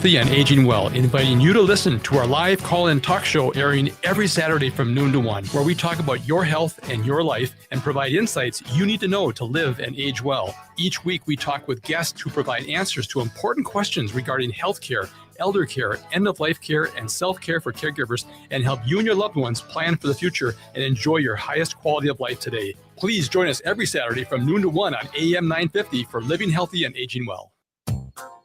Healthy and Aging Well, inviting you to listen to our live call-in talk show airing every Saturday from noon to 1, where we talk about your health and your life and provide insights you need to know to live and age well. Each week, we talk with guests who provide answers to important questions regarding healthcare, elder care, end-of-life care, and self-care for caregivers, and help you and your loved ones plan for the future and enjoy your highest quality of life today. Please join us every Saturday from noon to 1 on AM 950 for Living Healthy and Aging Well.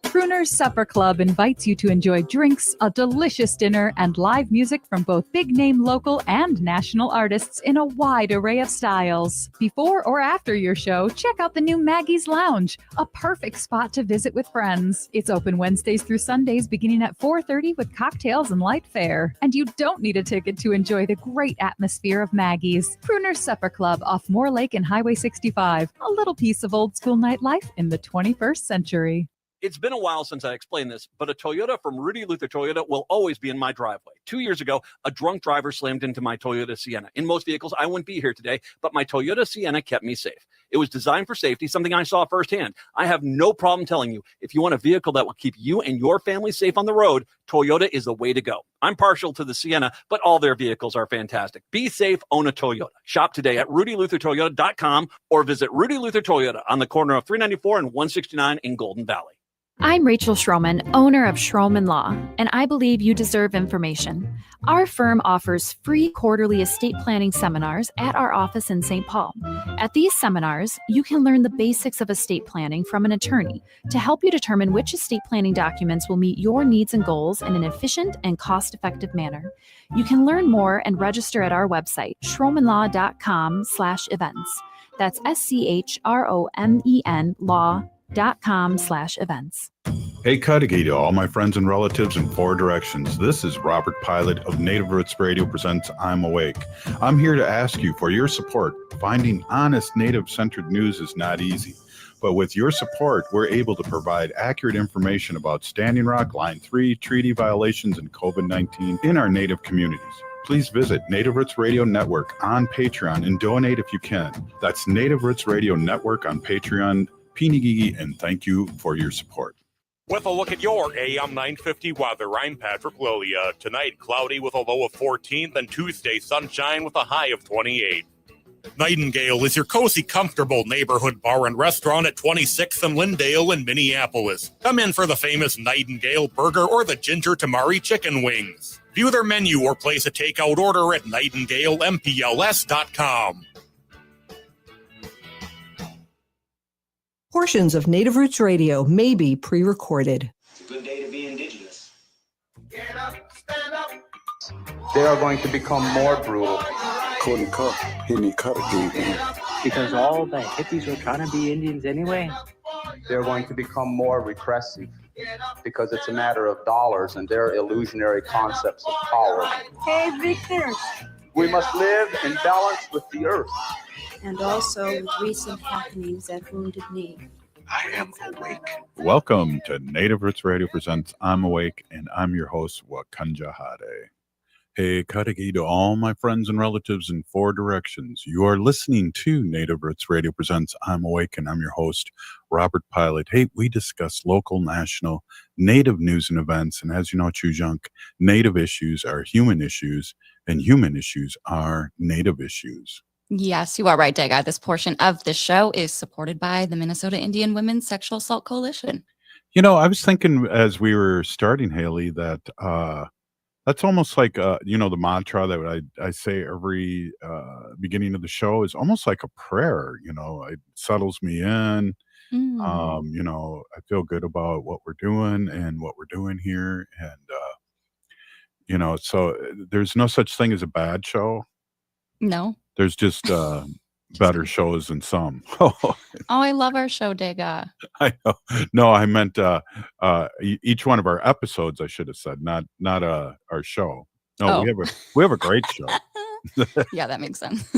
Crooner's Supper Club invites you to enjoy drinks, a delicious dinner, and live music from both big-name local and national artists in a wide array of styles. Before or after your show, check out the new Maggie's Lounge, a perfect spot to visit with friends. It's open Wednesdays through Sundays beginning at 4:30 with cocktails and light fare. And you don't need a ticket to enjoy the great atmosphere of Maggie's. Crooner's Supper Club off Moore Lake and Highway 65. A little piece of old school nightlife in the 21st century. It's been a while since I explained this, but a Toyota from Rudy Luther Toyota will always be in my driveway. 2 years ago, a drunk driver slammed into my Toyota Sienna. In most vehicles, I wouldn't be here today, but my Toyota Sienna kept me safe. It was designed for safety, something I saw firsthand. I have no problem telling you, if you want a vehicle that will keep you and your family safe on the road, Toyota is the way to go. I'm partial to the Sienna, but all their vehicles are fantastic. Be safe, own a Toyota. Shop today at rudyluthertoyota.com or visit Rudy Luther Toyota on the corner of 394 and 169 in Golden Valley. I'm Rachel Schroman, owner of Schroman Law, and I believe you deserve information. Our firm offers free quarterly estate planning seminars at our office in St. Paul. At these seminars, you can learn the basics of estate planning from an attorney to help you determine which estate planning documents will meet your needs and goals in an efficient and cost-effective manner. You can learn more and register at our website, schromenlaw.com/events. That's SCHROMEN law.com/events. Hey, Cudahy to all my friends and relatives in four directions. This is Robert Pilot of Native Roots Radio presents I'm Awake. I'm here to ask you for your support. Finding honest Native-centered news is not easy. But with your support, we're able to provide accurate information about Standing Rock, Line 3, treaty violations, and COVID-19 in our Native communities. Please visit Native Roots Radio Network on Patreon and donate if you can. That's Native Roots Radio Network on Patreon. Pinigigi, and thank you for your support. With a look at your AM 950 weather, I'm Patrick Lilia. Tonight, cloudy with a low of 14, then Tuesday, sunshine with a high of 28. Nightingale is your cozy, comfortable neighborhood bar and restaurant at 26th and Lyndale in Minneapolis. Come in for the famous Nightingale burger or the ginger tamari chicken wings. View their menu or place a takeout order at nightingalempls.com. Portions of Native Roots Radio may be pre-recorded. It's a good day to be indigenous. Get up, stand up. They are going to become more brutal. Because all the hippies were trying to be Indians anyway. They're going to become more repressive because it's a matter of dollars and their illusionary concepts of power. Hey, Victor. We must live in balance with the earth. And also with recent happenings at Wounded Knee. I am awake. Welcome to Native Roots Radio presents I'm Awake, and I'm your host, Wakanja Hade. Hey, Cudahy to all my friends and relatives in four directions. You are listening to Native Roots Radio presents I'm Awake, and I'm your host, Robert Pilot. Hey, we discuss local, national, Native news and events, and as you know, Chujunk, Native issues are human issues, and human issues are Native issues. Yes, you are right, Dega. This portion of the show is supported by the Minnesota Indian Women's Sexual Assault Coalition. You know, I was thinking as we were starting, Haley, that that's almost like, the mantra that I say every beginning of the show is almost like a prayer. You know, it settles me in. I feel good about what we're doing and what we're doing here. And, so there's no such thing as a bad show. No. There's just better shows than some. Oh, I love our show, Dega. I know. No, I meant each one of our episodes. I should have said, not our show. No, we have a great show. Yeah, that makes sense.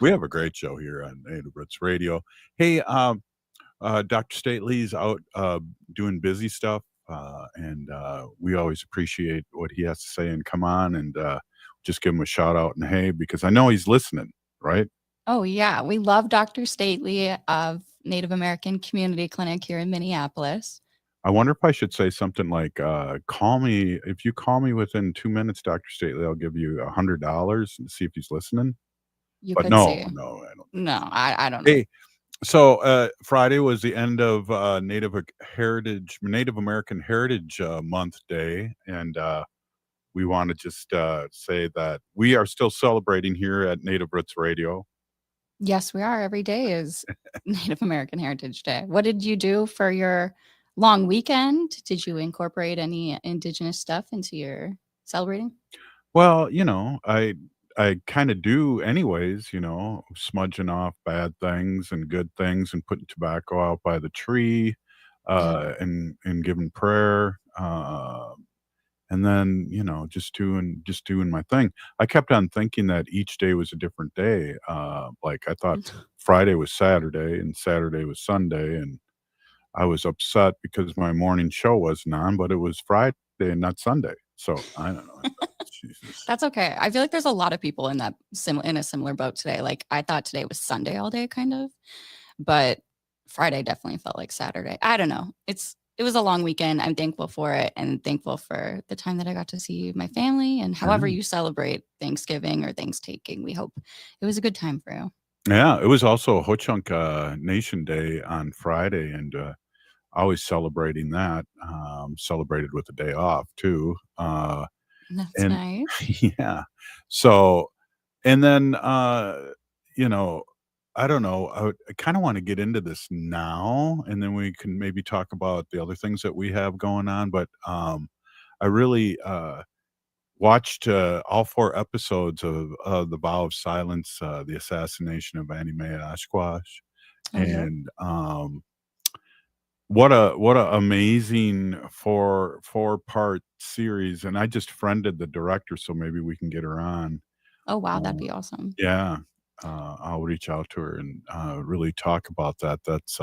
We have a great show here on Native Roots Radio. Hey, Dr. Stately's out doing busy stuff, and we always appreciate what he has to say and come on and just give him a shout out and hey, because I know he's listening, right? Oh, yeah. We love Dr. Stately of Native American Community Clinic here in Minneapolis. I wonder if I should say something like, "Call me if you call me within 2 minutes, Doctor Stately, I'll give you $100," and see if he's listening. You But could no, see. no, I don't think No, so. I don't know. Hey, so, Friday was the end of, Native American Heritage, Month Day, and, we wanna just, say that we are still celebrating here at Native Roots Radio. Yes, we are. Every day is Native American Heritage Day. What did you do for your long weekend? Did you incorporate any indigenous stuff into your celebrating? Well, I kinda do anyways, smudging off bad things and good things and putting tobacco out by the tree, Yeah. and giving prayer, and then, just doing my thing. I kept on thinking that each day was a different day, like, I thought Friday was Saturday and Saturday was Sunday, and I was upset because my morning show wasn't on, but it was Friday and not Sunday, so I don't know. I thought, Jesus. That's okay. I feel like there's a lot of people in that in a similar boat today. Like I thought today was Sunday all day, kind of, but Friday definitely felt like Saturday. I don't know. It was a long weekend. I'm thankful for it and thankful for the time that I got to see my family and however Yeah. you celebrate Thanksgiving or Thanksgiving. We hope it was a good time for you. Yeah, it was also Ho-Chunk, Nation Day on Friday, and, always celebrating that, celebrated with a day off too, That's and nice. yeah. So and then, you know, I don't know, I kinda wanna get into this now, and then we can maybe talk about the other things that we have going on, but, I really, watched, all 4 episodes of, The Vow of Silence, the assassination of Annie Mae Oshkosh, Oh, yep. and, what a amazing four-part series, and I just friended the director, so maybe we can get her on. Oh, wow. That'd Uh, be awesome. yeah, I'll reach out to her and, really talk about that. That's,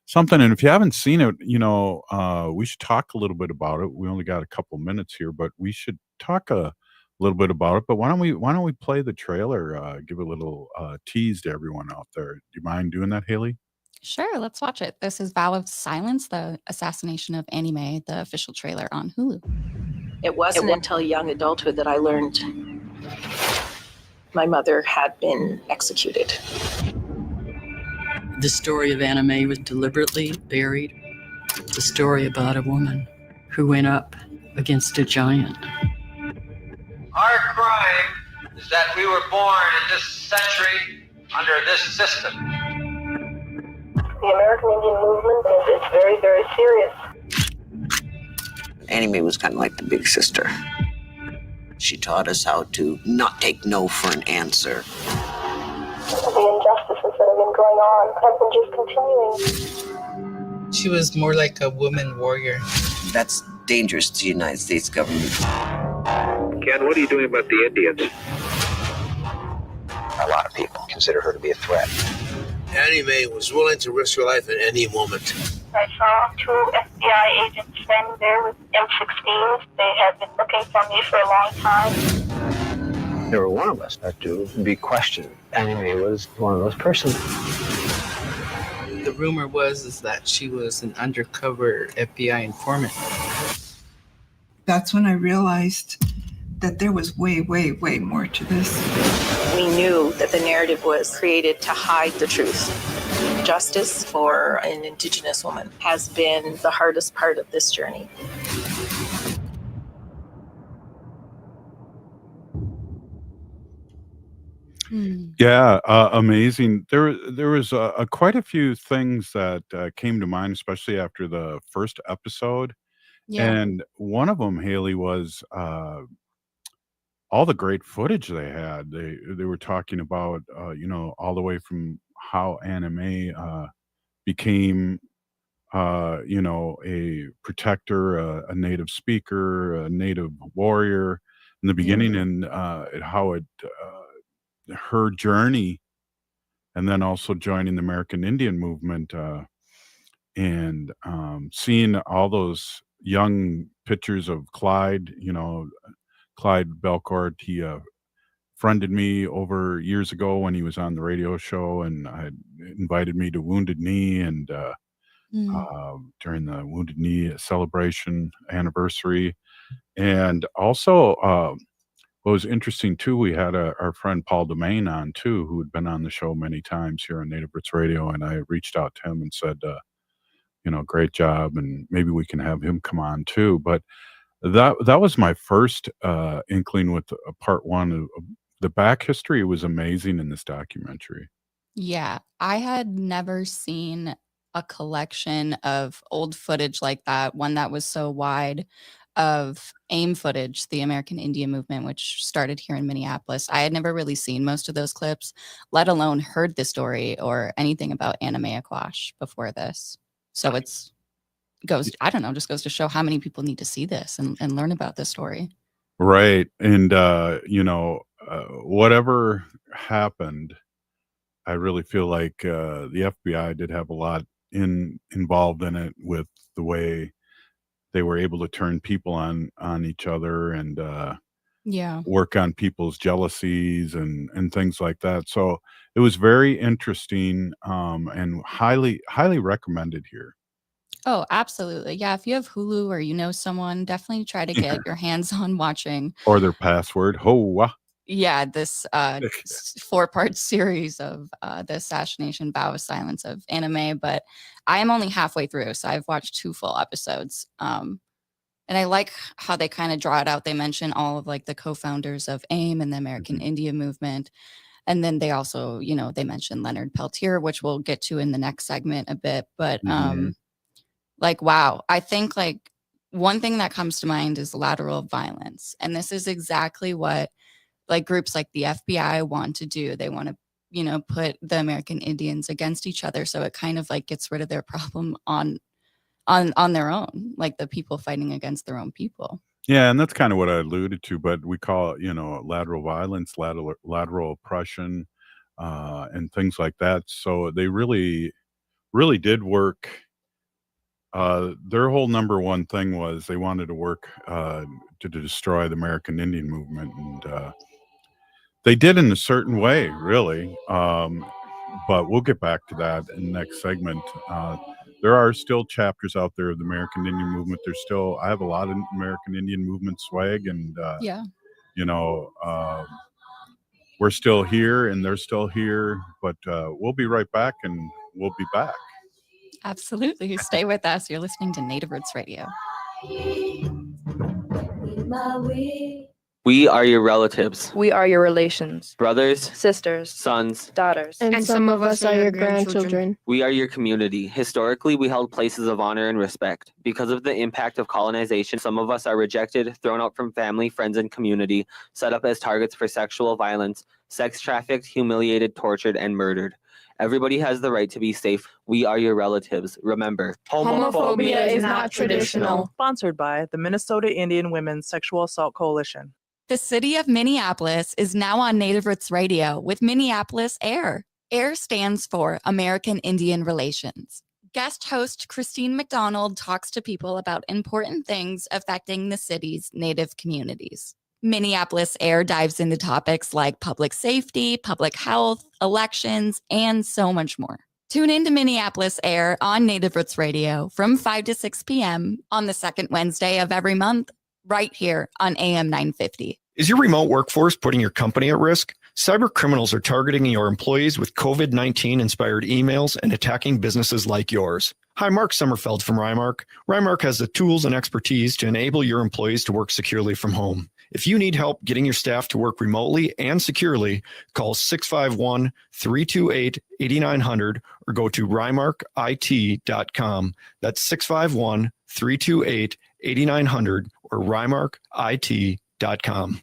something, and if you haven't seen it, we should talk a little bit about it. We only got a couple minutes here, but we should talk a little bit about it, but why don't we play the trailer, give a little, tease to everyone out there. Do you mind doing that, Haley? Sure. Let's watch it. This is Vow of Silence, the assassination of Annie Mae, the official trailer on Hulu. It wasn't until young adulthood that I learned my mother had been executed. The story of Anna Mae was deliberately buried. The story about a woman who went up against a giant. Our crime is that we were born in this century under this system. The American Indian movement is very, very serious. Annie Mae was kind of like the big sister. She taught us how to not take no for an answer. The injustices that have been going on have been just continuing. She was more like a woman warrior. That's dangerous to the United States government. Ken, what are you doing about the Indians? A lot of people consider her to be a threat. Annie Mae was willing to risk her life at any moment. I saw 2 FBI agents standing there with M16s. They had been looking for me for a long time. There were one of us not to be questioned. Annie Mae was one of those persons. The rumor was that she was an undercover FBI informant. That's when I realized that there was way, way, way more to this. We knew that the narrative was created to hide the truth. Justice for an Indigenous woman has been the hardest part of this journey. Yeah, amazing. There was, quite a few things that, came to mind, especially after the first episode, Yeah. and one of them, Haley, was, all the great footage they had. They were talking about, all the way from how Anna Mae, became, a protector, a native speaker, a native warrior in the beginning, and, how her journey, and then also joining the American Indian movement, and, seeing all those young pictures of Clyde, Clyde Belcourt. He, friended me over years ago when he was on the radio show and had invited me to Wounded Knee, and, during the Wounded Knee celebration anniversary. And also, what was interesting too, we had our friend Paul Domain on too, who had been on the show many times here on Native Roots Radio. And I reached out to him and said, great job, and maybe we can have him come on too. But that was my first inkling with part one of the back history. Was amazing in this documentary. Yeah, I had never seen a collection of old footage like that, one that was so wide, of AIM footage, the American Indian Movement, which started here in Minneapolis. I had never really seen most of those clips, let alone heard the story or anything about Anna-May-Aquash before this. So just goes to show how many people need to see this and learn about this story. Right. And, whatever happened, I really feel like the FBI did have a lot involved in it, with the way they were able to turn people on each other and work on people's jealousies and things like that. So it was very interesting, and highly recommended here. Oh, absolutely. Yeah, if you have Hulu or someone, definitely try to get your hands on watching. Or their password. Hoa. Yeah, this 4-part series of the assassination vow of silence of Anna May, but I am only halfway through, so I've watched 2 full episodes. And I like how they kind of draw it out. They mention all of the co-founders of AIM and the American Indian Movement. And then they also, they mention Leonard Peltier, which we'll get to in the next segment a bit. But wow, I think one thing that comes to mind is lateral violence. And this is exactly what groups like the FBI want to do. They want to, put the American Indians against each other. So it kind of gets rid of their problem on their own, the people fighting against their own people. Yeah, and that's kind of what I alluded to, but we call it, lateral violence, lateral oppression, and things like that. So they really, really did work. Their whole number one thing was they wanted to work to destroy the American Indian Movement, and they did in a certain way, really. But we'll get back to that in the next segment. There are still chapters out there of the American Indian Movement. I have a lot of American Indian Movement swag, and we're still here and they're still here, but we'll be right back, and we'll be back. Absolutely. Stay with us. You're listening to Native Roots Radio. We are your relatives. We are your relations. Brothers, sisters, sons, daughters. And some of us are your grandchildren. We are your community. Historically, we held places of honor and respect. Because of the impact of colonization, some of us are rejected, thrown out from family, friends, and community, set up as targets for sexual violence, sex trafficked, humiliated, tortured, and murdered. Everybody has the right to be safe. We are your relatives. Remember, homophobia is not traditional. Sponsored by the Minnesota Indian Women's Sexual Assault Coalition. The city of Minneapolis is now on Native Roots Radio with Minneapolis AIR. AIR stands for American Indian Relations. Guest host Christine McDonald talks to people about important things affecting the city's Native communities. Minneapolis AIR dives into topics like public safety, public health, elections, and so much more. Tune in to Minneapolis AIR on Native Roots Radio from 5 to 6 p.m. on the second Wednesday of every month, right here on AM 950. Is your remote workforce putting your company at risk? Cyber criminals are targeting your employees with COVID-19 inspired emails and attacking businesses like yours. Hi, Mark Sommerfeld from Rymark. Rymark has the tools and expertise to enable your employees to work securely from home. If you need help getting your staff to work remotely and securely, call 651-328-8900 or go to rymarkit.com. That's 651-328-8900 or rymarkit.com.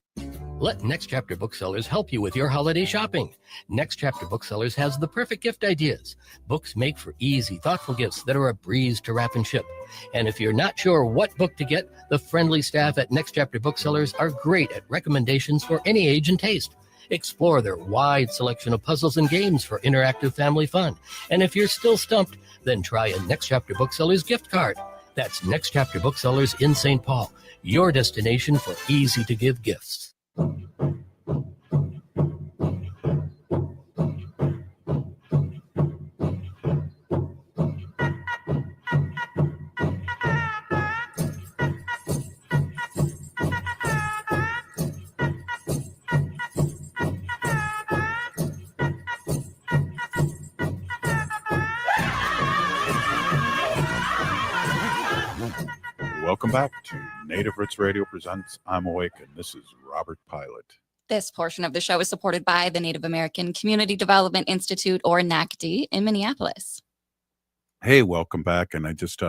Let Next Chapter Booksellers help you with your holiday shopping. Next Chapter Booksellers has the perfect gift ideas. Books make for easy, thoughtful gifts that are a breeze to wrap and ship. And if you're not sure what book to get, the friendly staff at Next Chapter Booksellers are great at recommendations for any age and taste. Explore their wide selection of puzzles and games for interactive family fun. And if you're still stumped, then try a Next Chapter Booksellers gift card. That's Next Chapter Booksellers in St. Paul, your destination for easy-to-give gifts. welcome back to Native Roots Radio Presents I'm Awake, and this is Robert Pilot. This portion of the show is supported by the Native American Community Development Institute, or NACD, in Minneapolis. Hey, welcome back. And I just,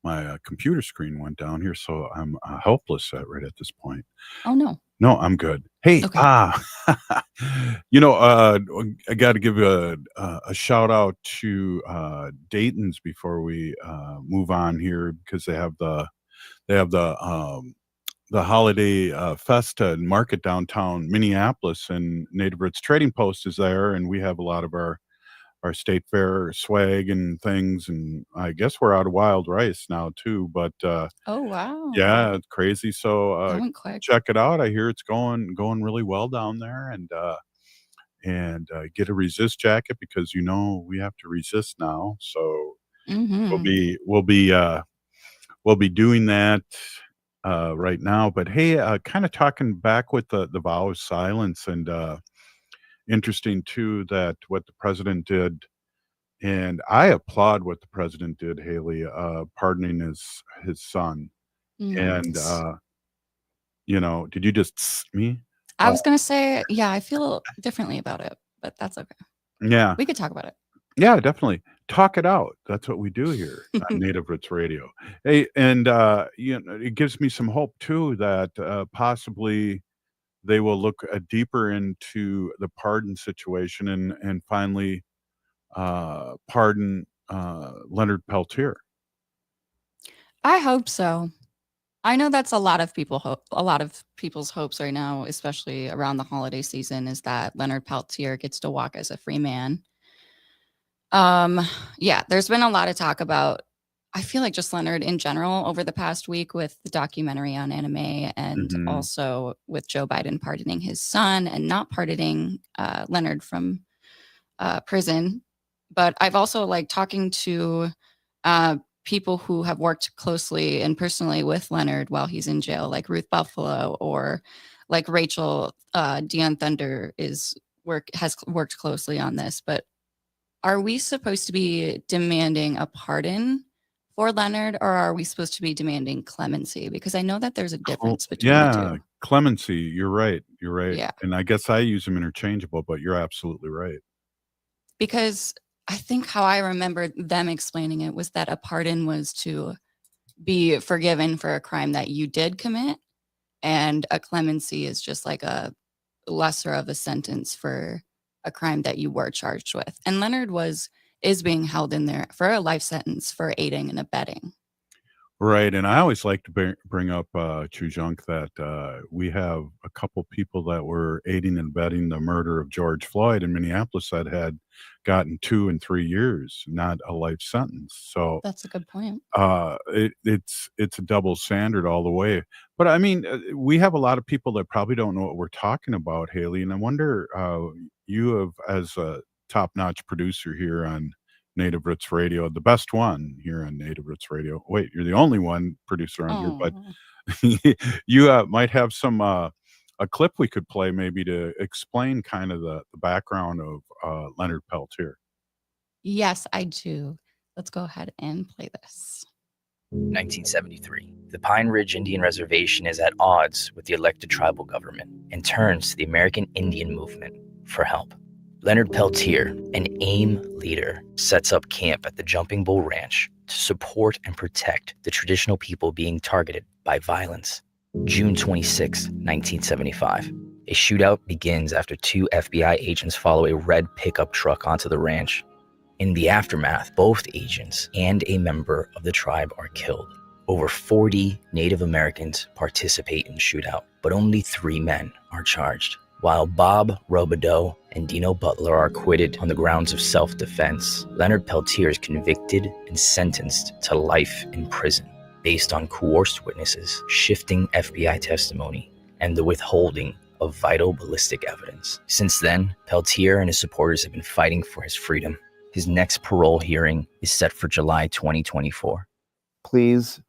my computer screen went down here, so I'm helpless right at this point. Oh, no. No, I'm good. Hey, Okay. I got to give a shout out to Dayton's before we move on here, because they have the holiday festa and market downtown Minneapolis, and Native Roots Trading Post is there, and we have a lot of our state fair swag and things, and I guess we're out of wild rice now too, but Oh, wow. yeah, it's crazy. So That went quick. check it out. I hear it's going really well down there, and get a resist jacket, because we have to resist now. So Mhm. we'll be doing that right now. But hey, kind of talking back with the vow of silence, and interesting too that what the president did, and I applaud what the president did, Haley, pardoning his son. And did you just me? I was going to say, yeah, I feel differently about it, but that's okay. Yeah. We could talk about it. Yeah, definitely. Talk it out. That's what we do here on Native Roots Radio. Hey, and it gives me some hope too that possibly they will look deeper into the pardon situation and finally pardon Leonard Peltier. I hope so. I know that's a lot of people's hopes right now, especially around the holiday season, is that Leonard Peltier gets to walk as a free man. Yeah, there's been a lot of talk about, I feel like, just Leonard in general over the past week with the documentary on anime, and also with Joe Biden pardoning his son and not pardoning Leonard from prison. But I've also talking to people who have worked closely and personally with Leonard while he's in jail, like Ruth Buffalo, or like Rachel Dion Thunder has worked closely on this. But are we supposed to be demanding a pardon for Leonard, or are we supposed to be demanding clemency? Because I know that there's a difference between the two. Clemency. You're right. Yeah. And I guess I use them interchangeable, but you're absolutely right. Because I think how I remember them explaining it was that a pardon was to be forgiven for a crime that you did commit, and a clemency is just like a lesser of a sentence for a crime that you were charged with. And Leonard is being held in there for a life sentence for aiding and abetting. Right. And I always like to bring up, Chujunk, that we have a couple people that were aiding and abetting the murder of George Floyd in Minneapolis that had gotten 2 and 3 years, not a life sentence. So that's a good point. It's a double standard all the way. But I mean, we have a lot of people that probably don't know what we're talking about, Haley. And I wonder, as a top-notch producer here on Native Roots Radio, the best one here on Native Roots Radio. Wait, you're the only one producer on here, but you might have some a clip we could play maybe to explain kind of the background of Leonard Peltier. Yes, I do. Let's go ahead and play this. 1973. The Pine Ridge Indian Reservation is at odds with the elected tribal government and turns to the American Indian movement for help. Leonard Peltier, an AIM leader, sets up camp at the Jumping Bull Ranch to support and protect the traditional people being targeted by violence. June 26, 1975. A shootout begins after 2 FBI agents follow a red pickup truck onto the ranch. In the aftermath, both agents and a member of the tribe are killed. Over 40 Native Americans participate in the shootout, but only 3 men are charged. While Bob Robideau and Dino Butler are acquitted on the grounds of self-defense, Leonard Peltier is convicted and sentenced to life in prison based on coerced witnesses, shifting FBI testimony, and the withholding of vital ballistic evidence. Since then, Peltier and his supporters have been fighting for his freedom. His next parole hearing is set for July 2024. Please.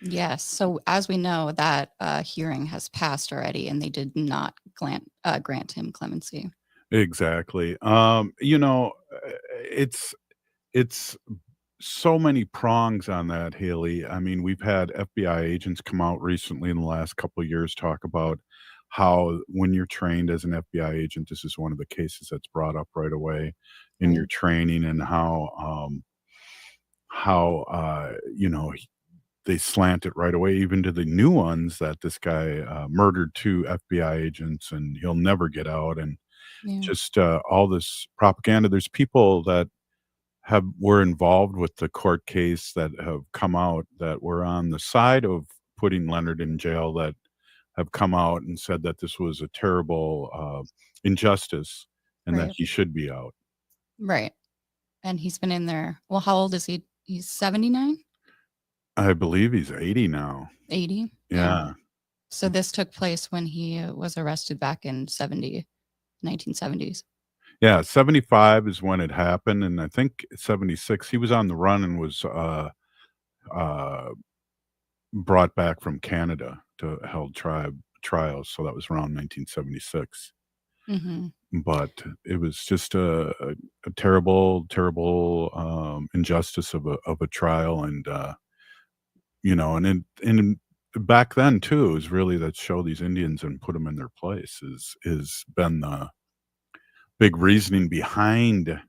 Yes. So as we know, that hearing has passed already, and they did not grant him clemency. Exactly. It's so many prongs on that, Haley. I mean, we've had FBI agents come out recently in the last couple of years talk about how when you're trained as an FBI agent, this is one of the cases that's brought up right away in your training, and how they slant it right away, even to the new ones, that this guy murdered 2 FBI agents and he'll never get out, and just all this propaganda. There's people that were involved with the court case that have come out that were on the side of putting Leonard in jail, that have come out and said that this was a terrible injustice and that Right. he should be out. Right. And he's been in there. Well, how old is he? He's 79? I believe he's 80 now. 80? Yeah. So this took place when he was arrested back in 1970s. Yeah, 75 is when it happened, and I think 76 he was on the run and was brought back from Canada to held trials, so that was around 1976. Mm-hmm. But it was just a terrible, terrible injustice of a trial, and and back then too, it was really that show these Indians and put them in their place is been the big reasoning behind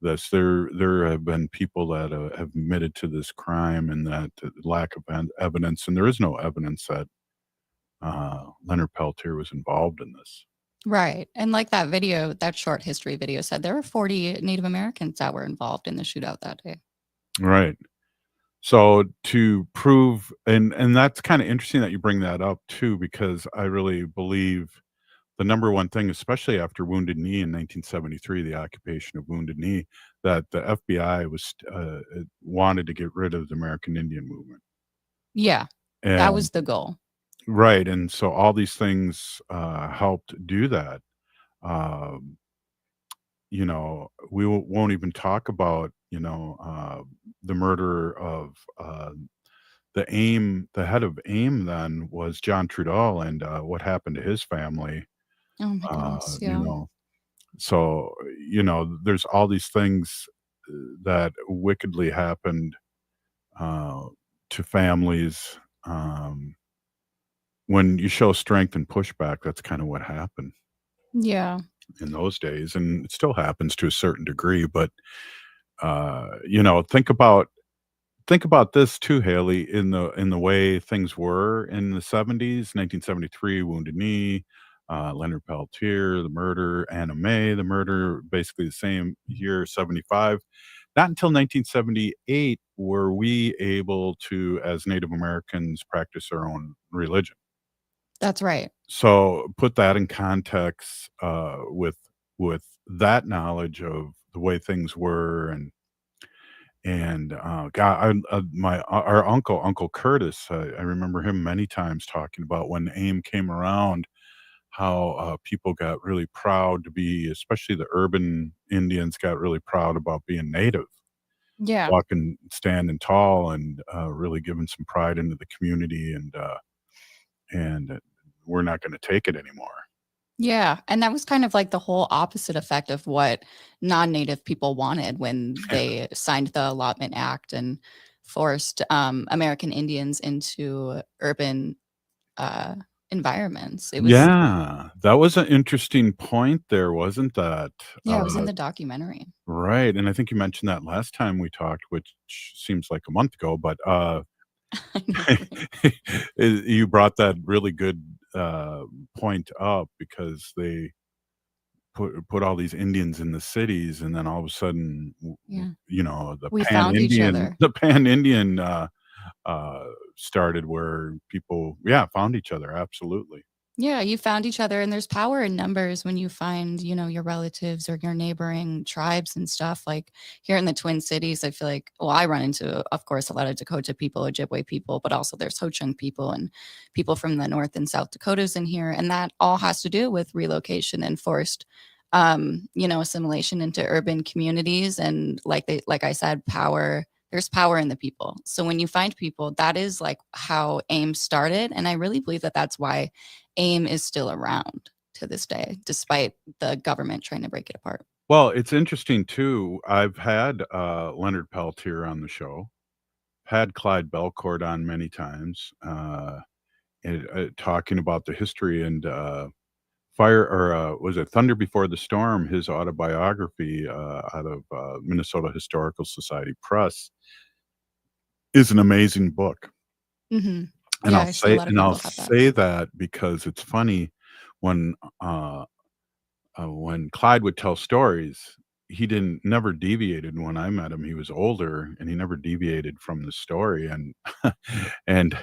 this. There have been people that have admitted to this crime, and that lack of evidence, and there is no evidence that Leonard Peltier was involved in this. Right. And like that video, that short history video said, there were 40 Native Americans that were involved in the shootout that day. Right. So to prove, and that's kind of interesting that you bring that up too, because I really believe the number one thing, especially after Wounded Knee in 1973, the occupation of Wounded Knee, that the FBI was wanted to get rid of the American Indian movement. Yeah. That was the goal. Right, and so all these things helped do that. We won't even talk about the murder of the head of AIM then was John Trudeau, and what happened to his family. Oh my goodness. Yeah. So there's all these things that wickedly happened to families. When you show strength and pushback, that's kind of what happened Yeah. in those days, and it still happens to a certain degree. But think about this too, Haley, in the way things were in the 70s, 1973, Wounded Knee, Leonard Peltier, the murder, Anna May, the murder, basically the same year, 75. Not until 1978 were we able to, as Native Americans, practice our own religion. That's right. So put that in context with that knowledge of the way things were, and God, our Uncle Curtis, I remember him many times talking about when AIM came around, how people got really proud to be, especially the urban Indians, got really proud about being Native. Yeah. Walking, standing tall, and really giving some pride into the community, and we're not going to take it anymore. Yeah. And that was kind of like the whole opposite effect of what non-Native people wanted when they signed the Allotment Act and forced American Indians into urban environments. It was, Yeah, that was an interesting point there, wasn't that? yeah, it was in the documentary. Right, and I think you mentioned that last time we talked, which seems like a month ago, but you brought that really good point up, because they put all these Indians in the cities, and then all of a sudden, the We found each other. pan-Indian started, where people found each other. Absolutely. Yeah, you found each other, and there's power in numbers when you find, your relatives or your neighboring tribes and stuff. Like here in the Twin Cities, I feel like, well, I run into, of course, a lot of Dakota people, Ojibwe people, but also there's Ho-Chunk people and people from the North and South Dakotas in here. And that all has to do with relocation and forced, assimilation into urban communities. And like I said, power. There's power in the people. So when you find people, that is like how AIM started. And I really believe that that's why AIM is still around to this day, despite the government trying to break it apart. Well, it's interesting too. I've had Leonard Peltier on the show, had Clyde Belcourt on many times, talking about the history and Fire or was it Thunder Before the Storm? His autobiography out of Minnesota Historical Society Press is an amazing book. Mm-hmm. And Yeah, I'll I see a say lot of and people I'll about that. say that because it's funny when Clyde would tell stories, he never deviated. When I met him, he was older and he never deviated from the story. And and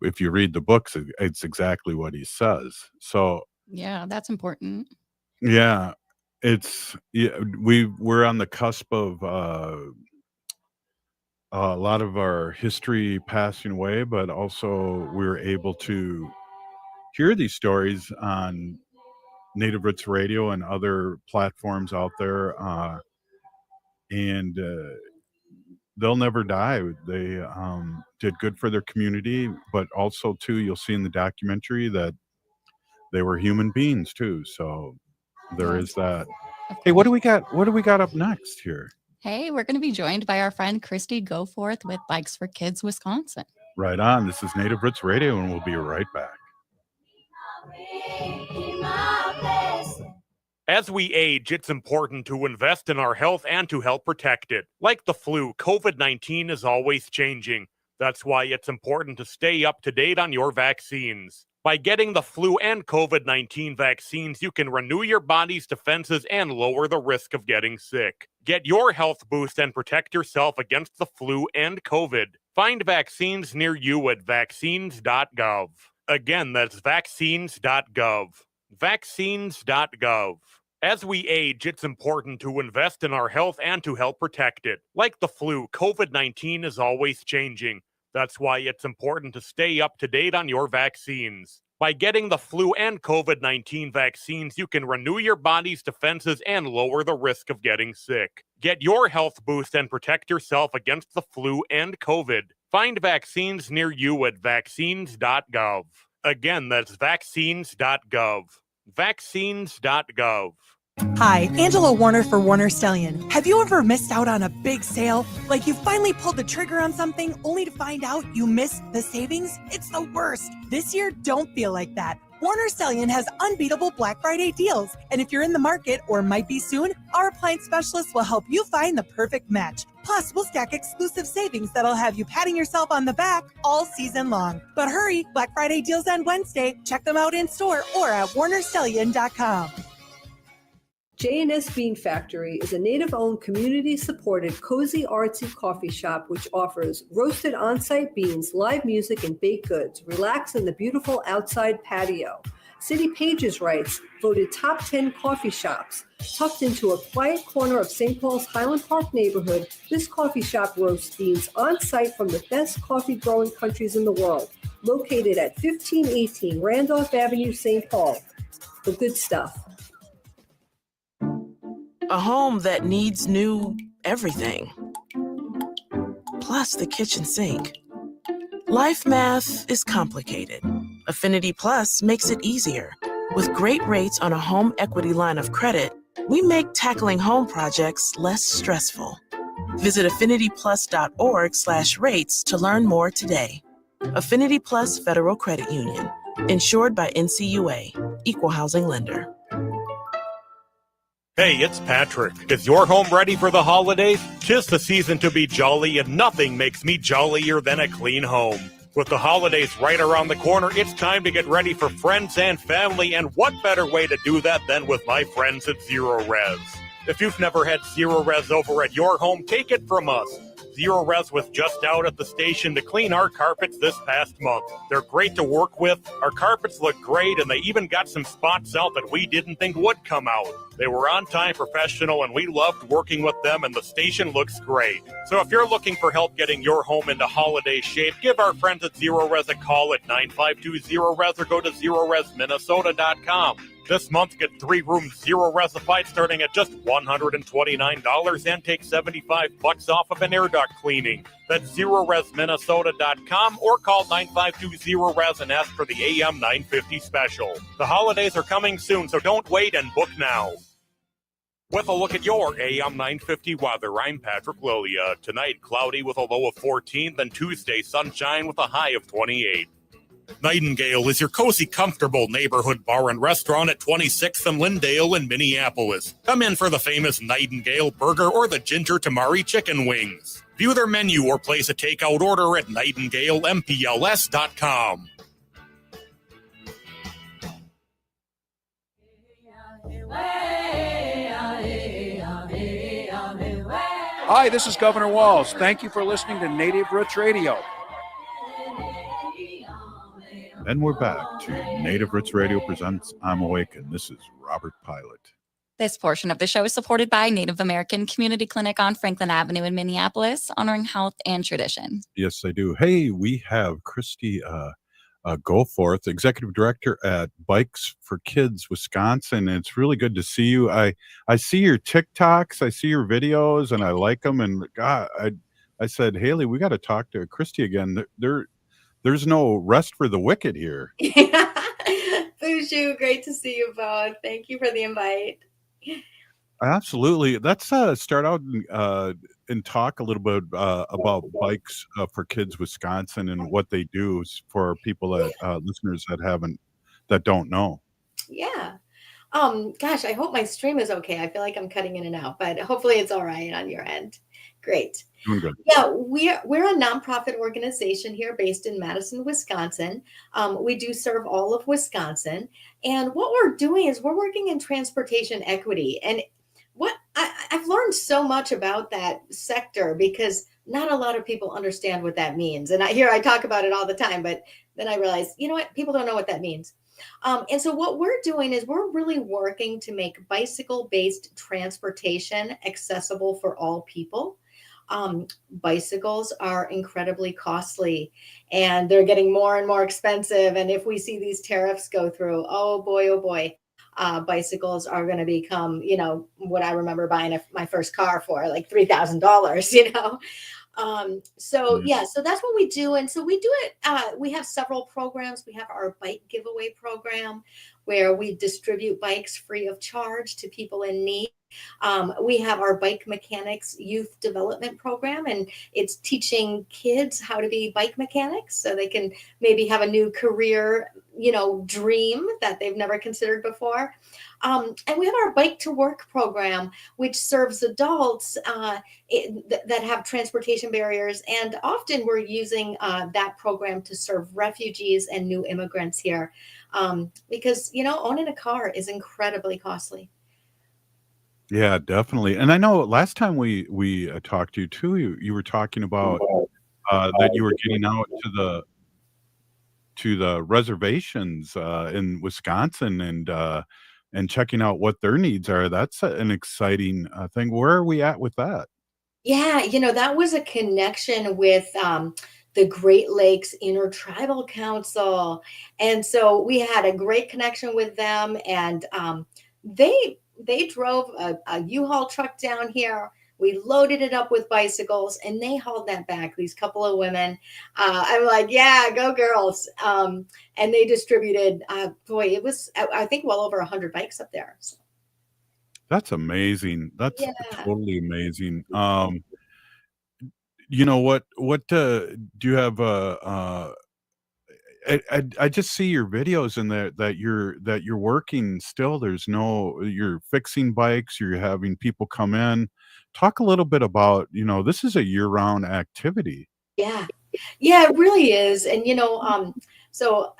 if you read the books, it's exactly what he says. So Yeah, that's important. yeah, we're on the cusp of a lot of our history passing away, but also we're able to hear these stories on Native Roots Radio and other platforms out there, and they'll never die. They did good for their community, but also too, you'll see in the documentary that they were human beings too. So there is that. Hey, what do we got? What do we got up next here? Hey, we're going to be joined by our friend Kristie GoForth with Bikes for Kids Wisconsin. Right on. This is Native Roots Radio, and we'll be right back. As we age, it's important to invest in our health and to help protect it. Like the flu, COVID-19 is always changing. That's why it's important to stay up to date on your vaccines. By getting the flu and COVID-19 vaccines, you can renew your body's defenses and lower the risk of getting sick. Get your health boost and protect yourself against the flu and COVID. Find vaccines near you at vaccines.gov. Again, that's vaccines.gov. Vaccines.gov. As we age, it's important to invest in our health and to help protect it. Like the flu, COVID-19 is always changing. That's why it's important to stay up to date on your vaccines. By getting the flu and COVID-19 vaccines, you can renew your body's defenses and lower the risk of getting sick. Get your health boost and protect yourself against the flu and COVID. Find vaccines near you at vaccines.gov. Again, that's vaccines.gov. Vaccines.gov. Hi, Angela Warner for Warner Stellian. Have you ever missed out on a big sale? Like you finally pulled the trigger on something only to find out you missed the savings? It's the worst. This year, don't feel like that. Warner Stellian has unbeatable Black Friday deals. And if you're in the market or might be soon, our appliance specialists will help you find the perfect match. Plus, we'll stack exclusive savings that'll have you patting yourself on the back all season long. But hurry, Black Friday deals end Wednesday. Check them out in store or at warnerstellian.com. J&S Bean Factory is a Native-owned, community-supported, cozy, artsy coffee shop which offers roasted on-site beans, live music, and baked goods. Relax in the beautiful outside patio. City Pages writes, voted top 10 coffee shops. Tucked into a quiet corner of St. Paul's Highland Park neighborhood, this coffee shop roasts beans on-site from the best coffee-growing countries in the world. Located at 1518 Randolph Avenue, St. Paul. The good stuff. A home that needs new everything. Plus the kitchen sink. Life math is complicated. Affinity Plus makes it easier. With great rates on a home equity line of credit, we make tackling home projects less stressful. Visit affinityplus.org/rates to learn more today. Affinity Plus Federal Credit Union. Insured by NCUA. Equal housing lender. Hey, it's Patrick. Is your home ready for the holidays? 'Tis the season to be jolly, and nothing makes me jollier than a clean home. With the holidays right around the corner, it's time to get ready for friends and family, and what better way to do that than with my friends at Zero Res? If you've never had Zero Res over at your home, take it from us. Zero Res was just out at the station to clean our carpets this past month. They're great to work with, our carpets look great, and they even got some spots out that we didn't think would come out. They were on-time, professional, and we loved working with them, and the station looks great. So if you're looking for help getting your home into holiday shape, give our friends at Zero Res a call at 952-ZERO-RES or go to ZeroResMinnesota.com. This month, get 3 rooms Zero Resified starting at just $129 and take $75 off of an air duct cleaning. That's ZeroResMinnesota.com or call 952-ZERO-RES and ask for the AM 950 special. The holidays are coming soon, so don't wait and book now. With a look at your AM 950 weather, I'm Patrick Lilia. Tonight, cloudy with a low of 14, then Tuesday, sunshine with a high of 28. Nightingale is your cozy, comfortable neighborhood bar and restaurant at 26th and Lyndale in Minneapolis. Come in for the famous Nightingale burger or the ginger tamari chicken wings. View their menu or place a takeout order at nightingalempls.com. Hi, this is Governor Walz. Thank you for listening to Native Roots Radio. And we're back to Native Roots Radio presents I'm Awake, and this is Robert Pilot. This portion of the show is supported by Native American Community Clinic on Franklin Avenue in Minneapolis, honoring health and tradition. Yes, I do. Hey, we have Kristie GoForth, Executive Director at Bikes for Kids Wisconsin. And it's really good to see you. I see your TikToks, I see your videos, and I like them. And God, I said, Haley, we got to talk to Kristie again. There's no rest for the wicked here. Bushu, great to see you both. Thank you for the invite. Absolutely. Let's start out and talk a little bit about Bikes for Kids Wisconsin and what they do for people that listeners that don't know. Yeah. Gosh, I hope my stream is okay. I feel like I'm cutting in and out, but hopefully it's all right on your end. Great. Doing good. Yeah, we're a nonprofit organization here based in Madison, Wisconsin. We do serve all of Wisconsin. And what we're doing is we're working in transportation equity. And what I've learned so much about that sector because not a lot of people understand what that means. And I talk about it all the time, but then I realize, you know what? People don't know what that means. And so what we're doing is we're really working to make bicycle-based transportation accessible for all people. Bicycles are incredibly costly and they're getting more and more expensive. And if we see these tariffs go through, oh boy, bicycles are going to become, what I remember buying my first car for, like $3,000, So that's what we do. And so we do it. We have several programs. We have our bike giveaway program where we distribute bikes free of charge to people in need. We have our bike mechanics youth development program, and it's teaching kids how to be bike mechanics so they can maybe have a new career, dream that they've never considered before. And we have our bike to work program, which serves adults that have transportation barriers. And often we're using that program to serve refugees and new immigrants here because, owning a car is incredibly costly. Yeah, definitely. And I know last time we talked to you too, you were talking about that you were getting out to the reservations in Wisconsin and checking out what their needs are. That's an exciting thing. Where are we at with that? Yeah, that was a connection with the Great Lakes Intertribal Council. And so we had a great connection with them, and they drove a U-Haul truck down here. We loaded it up with bicycles and they hauled that back, these couple of women. I'm like, yeah, go girls. And they distributed, it was, I think, well over 100 bikes up there. So. That's amazing. That's totally amazing. What do you have I just see your videos in there that you're working still. You're fixing bikes, you're having people come in. Talk a little bit about, this is a year-round activity. Yeah, it really is. And, so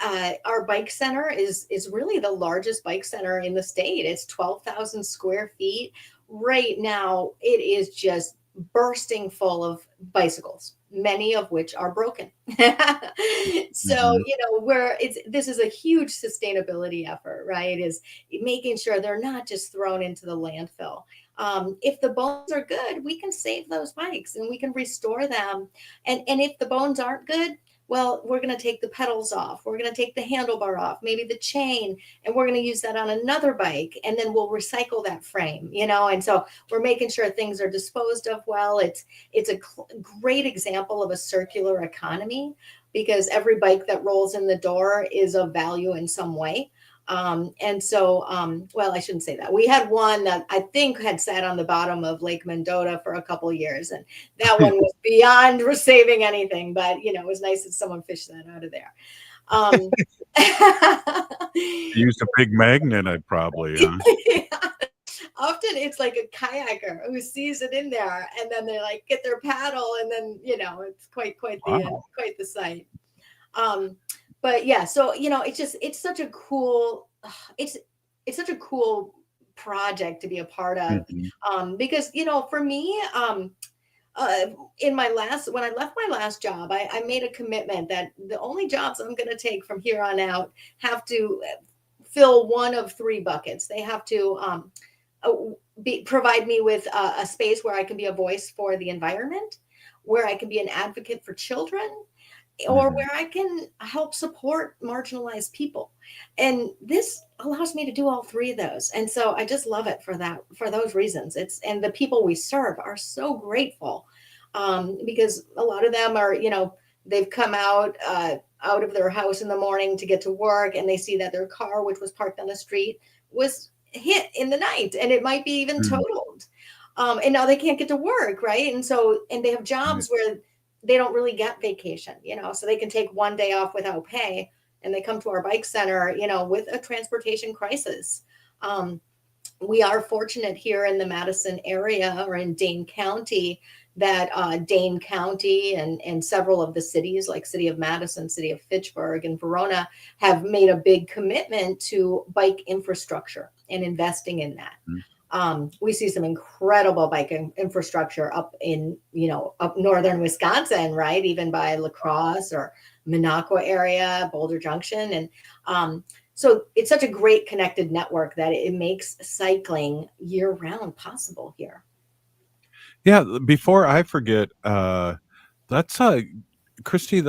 our bike center is really the largest bike center in the state. It's 12,000 square feet. Right now, it is just bursting full of bicycles, many of which are broken. So, this is a huge sustainability effort, right? Is making sure they're not just thrown into the landfill. If the bones are good, we can save those bikes and we can restore them. And if the bones aren't good, well, we're going to take the pedals off. We're going to take the handlebar off, maybe the chain, and we're going to use that on another bike. And then we'll recycle that frame, and so we're making sure things are disposed of well. It's a great example of a circular economy because every bike that rolls in the door is of value in some way. And so, well, I shouldn't say that. We had one that I think had sat on the bottom of Lake Mendota for a couple of years, and that one was beyond saving anything. But it was nice that someone fished that out of there. Used a big magnet, I'd probably. Yeah. Often it's like a kayaker who sees it in there, and then they like get their paddle, and then it's quite the sight. But yeah, so it's such a cool it's such a cool project to be a part of. Because for me, when I left my last job, I made a commitment that the only jobs I'm going to take from here on out have to fill one of three buckets. They have to provide me with a space where I can be a voice for the environment, where I can be an advocate for children, or where I can help support marginalized people. And this allows me to do all three of those. And so I just love it for those reasons. And the people we serve are so grateful, because a lot of them are, they've come out of their house in the morning to get to work, and they see that their car, which was parked on the street, was hit in the night, and it might be even totaled. And now they can't get to work, right? And they have jobs where they don't really get vacation, so they can take one day off without pay, and they come to our bike center, with a transportation crisis. We are fortunate here in the Madison area, or in Dane County, that Dane County and several of the cities, like City of Madison, City of Fitchburg, and Verona, have made a big commitment to bike infrastructure and investing in that. We see some incredible bike infrastructure up in, up northern Wisconsin, right? Even by La Crosse or Minocqua area, Boulder Junction. And so it's such a great connected network that it makes cycling year round possible here. Yeah, before I forget, that's Kristie,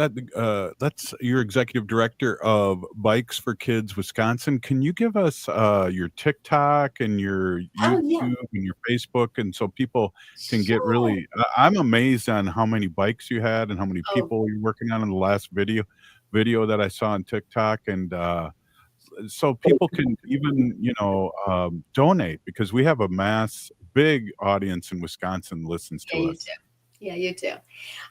that's your executive director of Bikes for Kids Wisconsin. Can you give us your TikTok and your YouTube and your Facebook, and so people can get really? I'm amazed on how many bikes you had and how many people you're working on in the last video that I saw on TikTok, and so people can even donate, because we have a big audience in Wisconsin listens to us. Yeah, you too.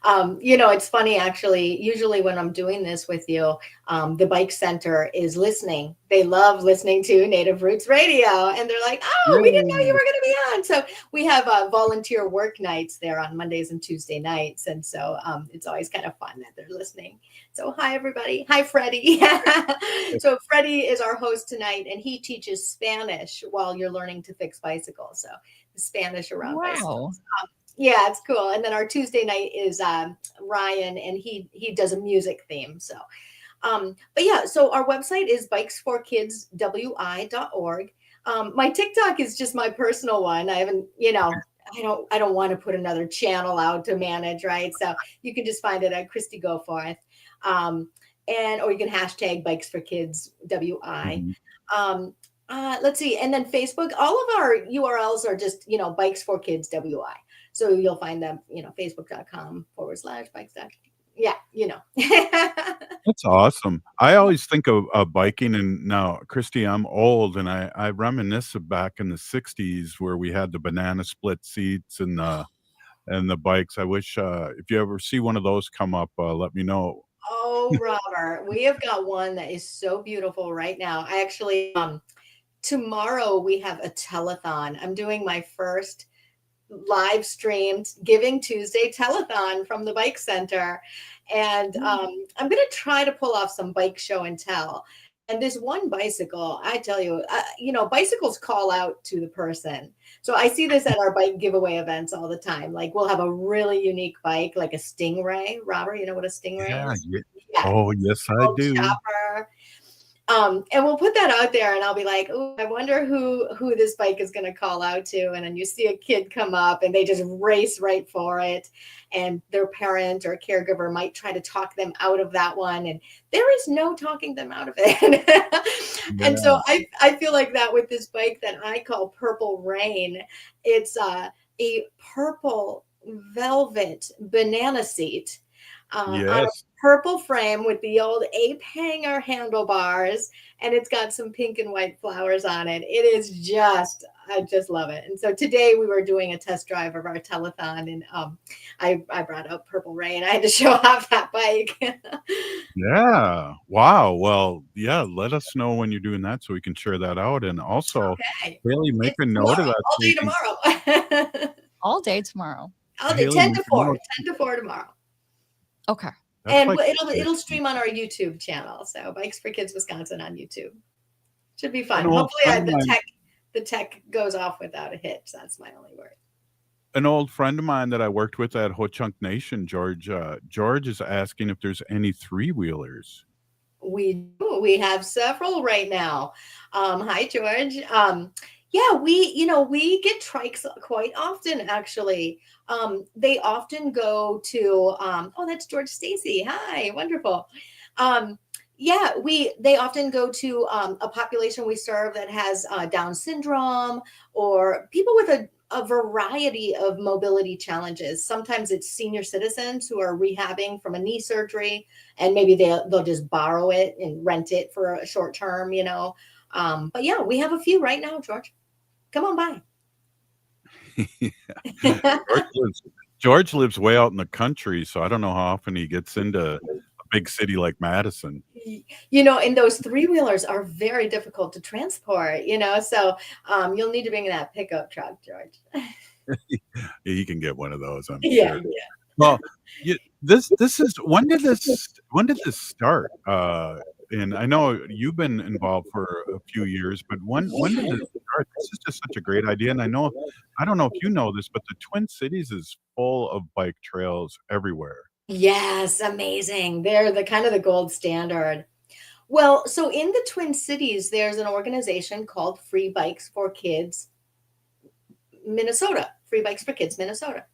It's funny, actually. Usually when I'm doing this with you, the Bike Center is listening. They love listening to Native Roots Radio, and they're like, "Oh, we didn't know you were going to be on." So we have volunteer work nights there on Mondays and Tuesday nights, and so it's always kind of fun that they're listening. So hi, everybody. Hi, Freddie. So Freddie is our host tonight, and he teaches Spanish while you're learning to fix bicycles. So Spanish around bicycles. Yeah, it's cool. And then our Tuesday night is Ryan, and he does a music theme. So, but yeah, so our website is bikesforkidswi.org. My TikTok is just my personal one. I haven't, I don't want to put another channel out to manage, right? So you can just find it at Kristie GoForth, or you can hashtag bikesforkidswi. Let's see, and then Facebook. All of our URLs are just Bikes for Kids WI. So you'll find them, facebook.com/bikes. Yeah, That's awesome. I always think of biking, and now, Kristie, I'm old, and I reminisce back in the 60s where we had the banana split seats and the bikes. I wish if you ever see one of those come up, let me know. Oh, Robert, we have got one that is so beautiful right now. I actually, tomorrow we have a telethon. I'm doing my first live streamed Giving Tuesday telethon from the Bike Center. And I'm going to try to pull off some bike show and tell. And this one bicycle, I tell you, bicycles call out to the person. So I see this at our bike giveaway events all the time. Like we'll have a really unique bike, like a Stingray. Robert, you know what a Stingray is? Yeah. Oh, yes, I do. Chopper. And we'll put that out there, and I'll be like, "Oh, I wonder who this bike is going to call out to." And then you see a kid come up, and they just race right for it, and their parent or caregiver might try to talk them out of that one, and there is no talking them out of it. And so I feel like that with this bike that I call Purple Rain. It's a purple velvet banana seat. on a Yes. purple frame with the old ape hanger handlebars, and it's got some pink and white flowers on it. It is just, I just love it. And so today we were doing a test drive of our telethon, and I brought out Purple Rain. I had to show off that bike. Yeah. Wow. Well, yeah, let us know when you're doing that so we can share that out. And also, Okay. Haley, make It's a note of tomorrow, that. all so day we can- tomorrow. All day tomorrow. All day, Haley, 10 make to a 4, note. 10 to 4 tomorrow. Okay. That's And like it'll stream on our YouTube channel. So Bikes for Kids Wisconsin on YouTube. Should be fun. An old Hopefully friend of mine- the tech goes off without a hitch. That's my only worry. An old friend of mine that I worked with at Ho Chunk Nation, George is asking if there's any three-wheelers. We do. We have several right now. Hi, George. Yeah, we get trikes quite often, actually. They often go to, oh, that's George Stacy. Hi, wonderful. Yeah, they often go to a population we serve that has Down syndrome or people with a variety of mobility challenges. Sometimes it's senior citizens who are rehabbing from a knee surgery, and maybe they'll just borrow it and rent it for a short term, But yeah, we have a few right now, George. Come on by. George lives way out in the country, so I don't know how often he gets into a big city like Madison. And those three-wheelers are very difficult to transport, so you'll need to bring that pickup truck, George. Yeah, you can get one of those, I'm Yeah, sure. yeah. Well, this is when did this start? And I know you've been involved for a few years, but when did this start? This is just such a great idea, and I don't know if you know this, but the Twin Cities is full of bike trails everywhere. Yes, amazing. They're the kind of the gold standard. Well, so in the Twin Cities, there's an organization called Free Bikes for Kids Minnesota, Free Bikes for Kids Minnesota.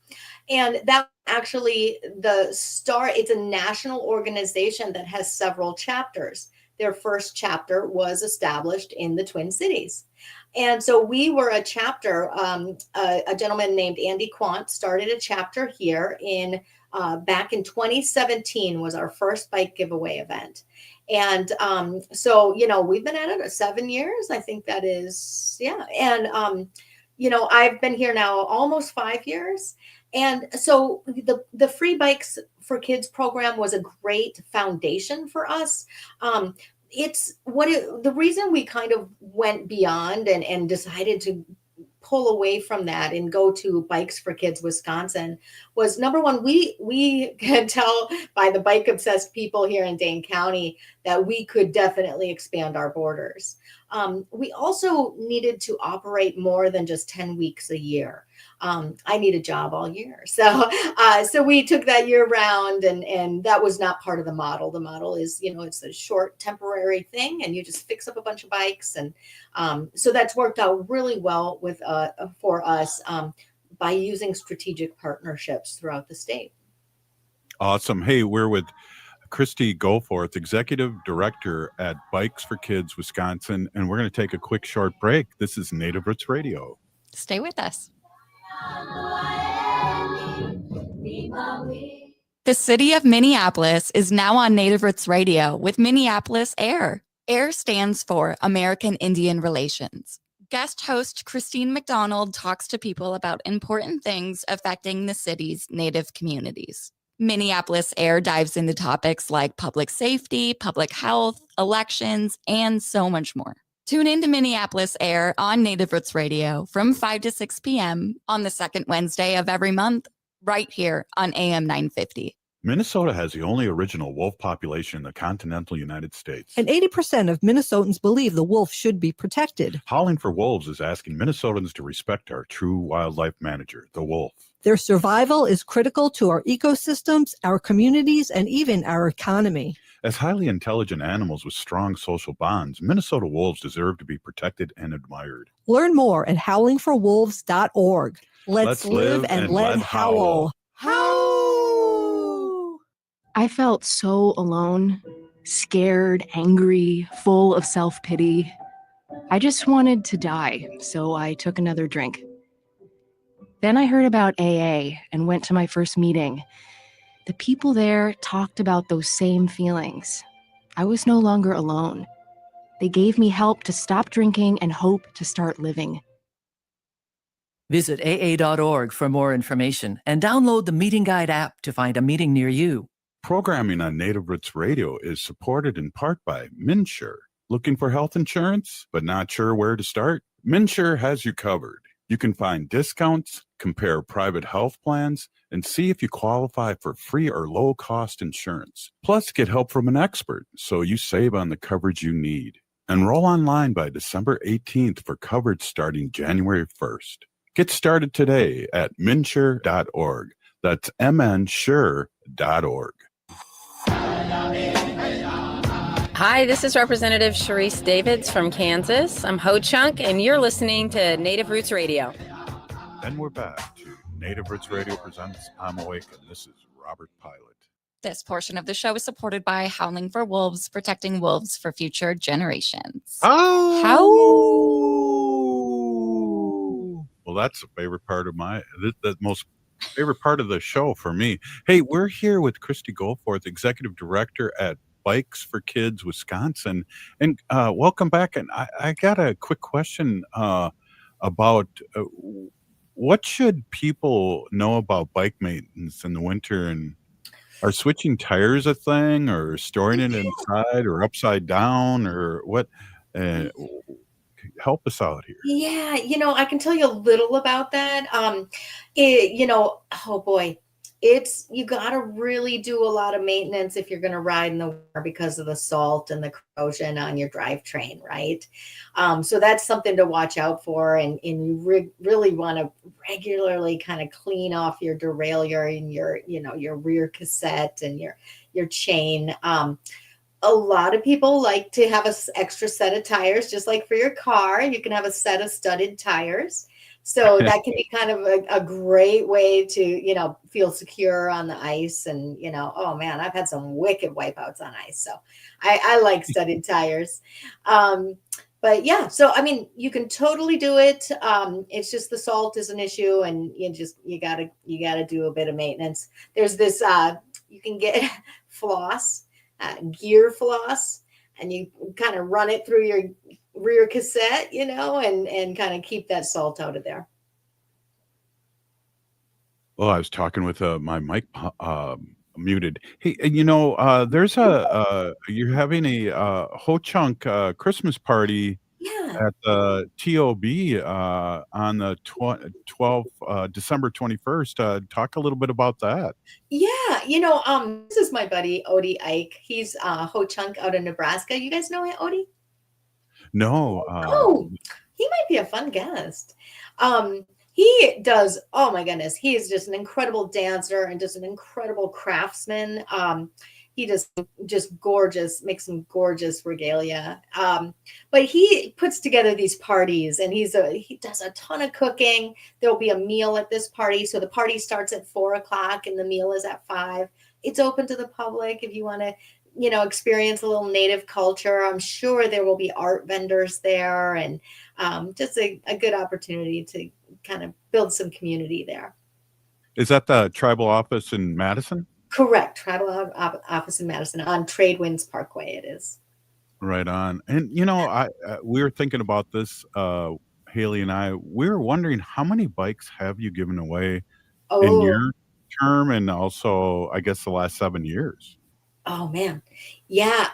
And that actually it's a national organization that has several chapters. Their first chapter was established in the Twin Cities. And so we were a chapter, a gentleman named Andy Quant started a chapter here back in 2017 was our first bike giveaway event. And so, we've been at it 7 years. I think that is, yeah. And, I've been here now almost 5 years. And so the Free Bikes for Kids program was a great foundation for us. The reason we kind of went beyond and decided to pull away from that and go to Bikes for Kids Wisconsin was, number one, we could tell by the bike obsessed people here in Dane County that we could definitely expand our borders. We also needed to operate more than just 10 weeks a year. I need a job all year. So we took that year round, and that was not part of the model. The model is, it's a short temporary thing, and you just fix up a bunch of bikes. And so that's worked out really well for us by using strategic partnerships throughout the state. Awesome. Hey, we're with Kristie GoForth, Executive Director at Bikes for Kids Wisconsin, and we're going to take a quick short break. This is Native Roots Radio. Stay with us. The city of Minneapolis is now on Native Roots Radio with Minneapolis Air. AIR stands for American Indian Relations. Guest host Christine McDonald talks to people about important things affecting the city's Native communities. Minneapolis Air dives into topics like public safety, public health, elections, and so much more. Tune in to Minneapolis Air on Native Roots Radio from 5 to 6 p.m. on the second Wednesday of every month, right here on AM 950. Minnesota has the only original wolf population in the continental United States. And 80% of Minnesotans believe the wolf should be protected. Howling for Wolves is asking Minnesotans to respect our true wildlife manager, the wolf. Their survival is critical to our ecosystems, our communities, and even our economy. As highly intelligent animals with strong social bonds, Minnesota wolves deserve to be protected and admired. Learn more at howlingforwolves.org. Let's live and let howl. Howl! I felt so alone, scared, angry, full of self-pity. I just wanted to die, so I took another drink. Then I heard about AA and went to my first meeting. The people there talked about those same feelings. I was no longer alone. They gave me help to stop drinking and hope to start living. Visit AA.org for more information and download the Meeting Guide app to find a meeting near you. Programming on Native Roots Radio is supported in part by MNsure. Looking for health insurance, but not sure where to start? MNsure has you covered. You can find discounts, compare private health plans, and see if you qualify for free or low-cost insurance. Plus, get help from an expert so you save on the coverage you need. Enroll online by December 18th for coverage starting January 1st. Get started today at mnsure.org. That's mnsure.org. Hi, this is Representative Sharice Davids from Kansas. I'm Ho Chunk, and you're listening to Native Roots Radio. And we're back to Native Roots Radio presents I'm Awake, and this is Robert Pilot. This portion of the show is supported by Howling for Wolves, protecting wolves for future generations. Well, that's a favorite part of the most favorite part of the show for me. Hey, we're here with Kristie GoForth, Executive Director at Bikes for Kids Wisconsin, and welcome back. And I got a quick question about what should people know about bike maintenance in the winter, and are switching tires a thing, or storing it inside or upside down, or what? Help us out here. Yeah, I can tell you a little about that. Oh boy, you got to really do a lot of maintenance if you're going to ride in the winter because of the salt and the corrosion on your drivetrain, right? So that's something to watch out for, and you really want to regularly kind of clean off your derailleur and your rear cassette and your chain. A lot of people like to have an extra set of tires, just like for your car. You can have a set of studded tires. So that can be kind of a great way to, feel secure on the ice. And, oh man, I've had some wicked wipeouts on ice. So I like studded tires. But yeah, so, you can totally do it. It's just the salt is an issue, and you gotta do a bit of maintenance. There's this, you can get floss. Gear floss, and you kind of run it through your rear cassette, and kind of keep that salt out of there. Well, I was talking with my mic muted. Hey, there's you're having a Ho Chunk Christmas party at the TOB on the 12th, December 21st. Talk a little bit about that. Yeah, this is my buddy Odie Ike. He's Ho Chunk out of Nebraska. You guys know Odie? No. He might be a fun guest. He does, oh my goodness, he is just an incredible dancer and just an incredible craftsman. He just gorgeous, makes some gorgeous regalia. But he puts together these parties, and he does a ton of cooking. There'll be a meal at this party. So the party starts at 4:00 and the meal is at 5. It's open to the public if you want to, experience a little Native culture. I'm sure there will be art vendors there, and just a good opportunity to kind of build some community there. Is that the tribal office in Madison? Correct. Tribal office in Madison on Tradewinds Parkway. It is. Right on. And, we were thinking about this, Haley and I. We were wondering, how many bikes have you given away in your term, and also, I guess, the last 7 years? Oh, man. Yeah.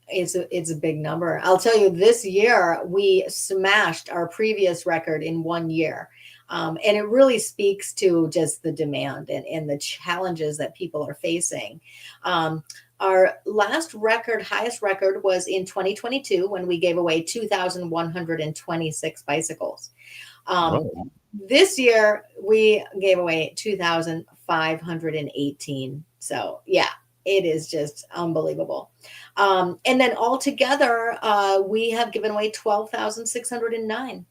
It's a big number. I'll tell you, this year we smashed our previous record in 1 year. And it really speaks to just the demand and the challenges that people are facing. Our highest record was in 2022 when we gave away 2,126 bicycles. This year we gave away 2,518. So yeah, it is just unbelievable. And then altogether, we have given away 12,609.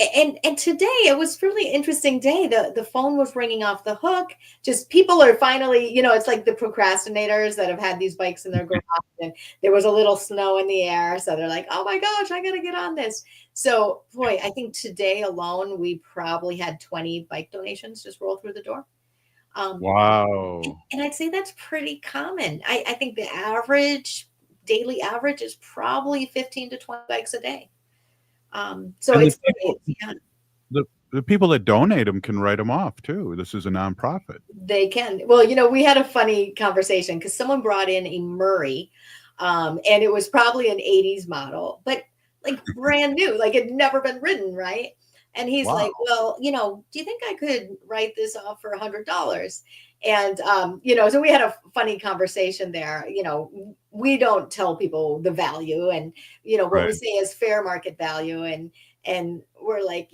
And today it was really interesting day. The phone was ringing off the hook. Just people are finally, it's like the procrastinators that have had these bikes in their garage, and there was a little snow in the air. So they're like, oh my gosh, I got to get on this. So boy, I think today alone, we probably had 20 bike donations just roll through the door. Wow. And I'd say that's pretty common. I think the daily average is probably 15 to 20 bikes a day. So And it's yeah. the people that donate them can write them off too. This is a nonprofit. They can. Well, we had a funny conversation because someone brought in a Murray, and it was probably an 80s model, but like brand new, like it had never been ridden, right? And he's like, Wow. well, do you think I could write this off for $100? And, so we had a funny conversation there. We don't tell people the value, and, what we Right. say is fair market value. And we're like,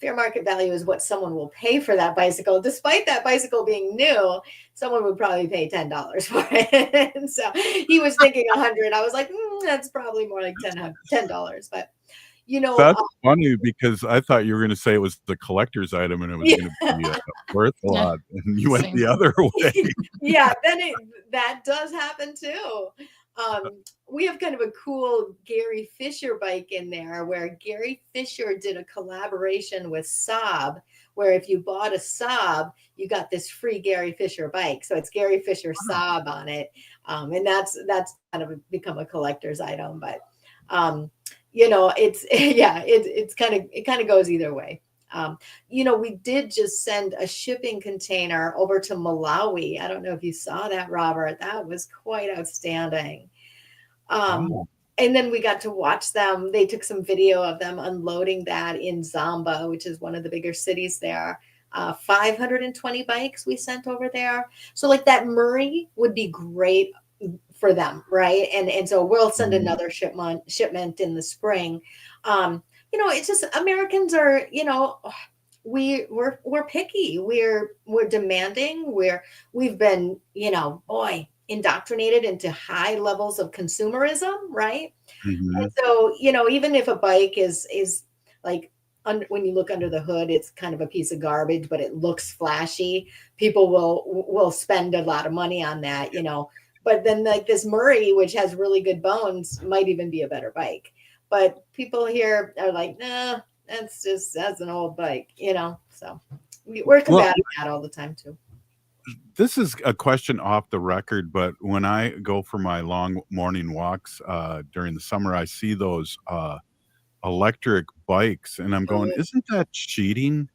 fair market value is what someone will pay for that bicycle. Despite that bicycle being new, someone would probably pay $10 for it. And so he was thinking 100. I was like, that's probably more like $10. But That's funny because I thought you were going to say it was the collector's item and it was going to be worth a lot, and you went Same. the other way. Yeah, then that does happen too. We have kind of a cool Gary Fisher bike in there where Gary Fisher did a collaboration with Saab, where if you bought a Saab, you got this free Gary Fisher bike. So it's Gary Fisher Saab on it. And that's kind of become a collector's item, but it's it kind of goes either way. We did just send a shipping container over to Malawi. I don't know if you saw that, Robert. That was quite outstanding. Wow. And then we got to watch them. They took some video of them unloading that in Zamba, which is one of the bigger cities there. 520 bikes we sent over there. So like that Murray would be great for them, right? And so we'll send another shipment in the spring. It's just Americans are, we're picky, we're demanding, we've been, indoctrinated into high levels of consumerism, right? And so, even if a bike is like when you look under the hood, it's kind of a piece of garbage, but it looks flashy. People will spend a lot of money on that, But then like this Murray, which has really good bones, might even be a better bike. But people here are like, nah, that's an old bike, So we're combating that all the time too. This is a question off the record, but when I go for my long morning walks during the summer, I see those electric bikes, and I'm going, isn't that cheating?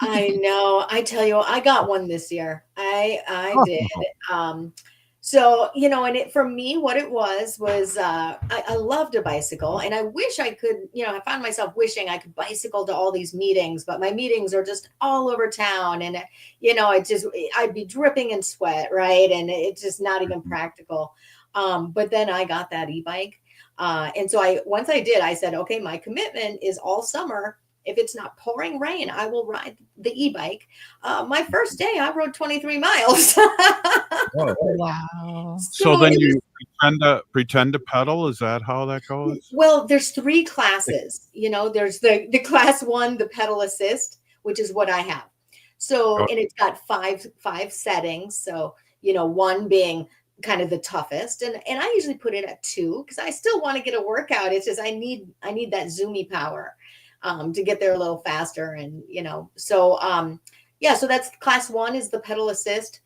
I know. I tell you, I got one this year. I did. So, and it for me, what it was I loved a bicycle, and I wish I could, I found myself wishing I could bicycle to all these meetings, but my meetings are just all over town, and I'd be dripping in sweat, right? And it's just not even practical. But then I got that e-bike. And so once I did, I said, okay, my commitment is all summer. If it's not pouring rain, I will ride the e-bike. My first day, I rode 23 miles. Wow. So then you pretend to pedal? Is that how that goes? Well, there's 3 classes. There's the class 1, the pedal assist, which is what I have. So, and it's got five settings. So, 1 being kind of the toughest, and I usually put it at 2 because I still want to get a workout. It's just I need that zoomy power to get there a little faster, and so that's class 1 is the pedal assist.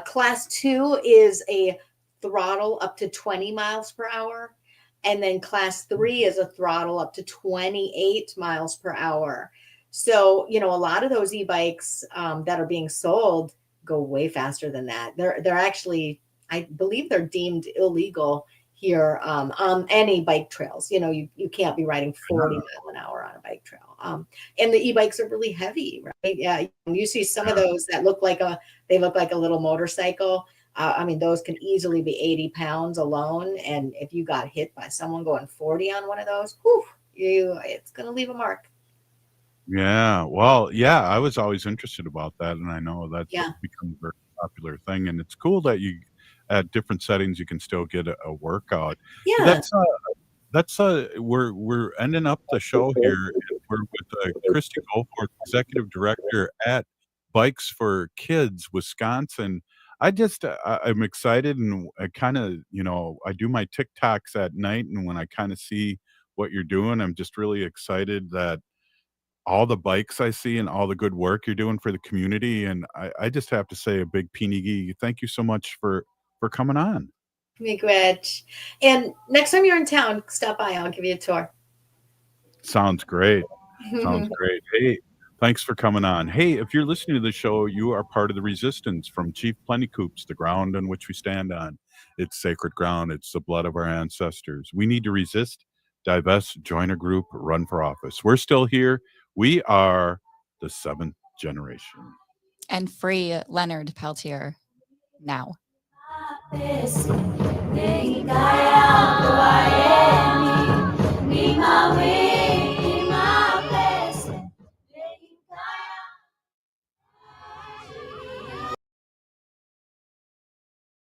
Class 2 is a throttle up to 20 miles per hour, and then class 3 is a throttle up to 28 miles per hour. So a lot of those e-bikes that are being sold go way faster than that. They're actually, I believe they're deemed illegal here on any bike trails. You can't be riding 40 mile an hour on a bike trail. And the e-bikes are really heavy, right? Yeah, you see some of those that look like a little motorcycle. Those can easily be 80 pounds alone. And if you got hit by someone going 40 on one of those, it's going to leave a mark. Yeah. Well, yeah, I was always interested about that, and I know that's become a very popular thing. And it's cool that you, at different settings, you can still get a workout. Yeah. We're ending up the show here. We're with Kristie GoForth, Executive Director at Bikes for Kids, Wisconsin. I'm excited, and I kind of, I do my TikToks at night, and when I kind of see what you're doing, I'm just really excited that all the bikes I see and all the good work you're doing for the community. And I just have to say a big Pinigi, thank you so much for coming on. Miigwech. And next time you're in town, stop by. I'll give you a tour. Sounds great. Sounds great. Hey, thanks for coming on. Hey, if you're listening to the show, you are part of the resistance from Chief Plentycoops, the ground on which we stand on. It's sacred ground. It's the blood of our ancestors. We need to resist, divest, join a group, run for office. We're still here. We are the 7th generation. And free Leonard Peltier now.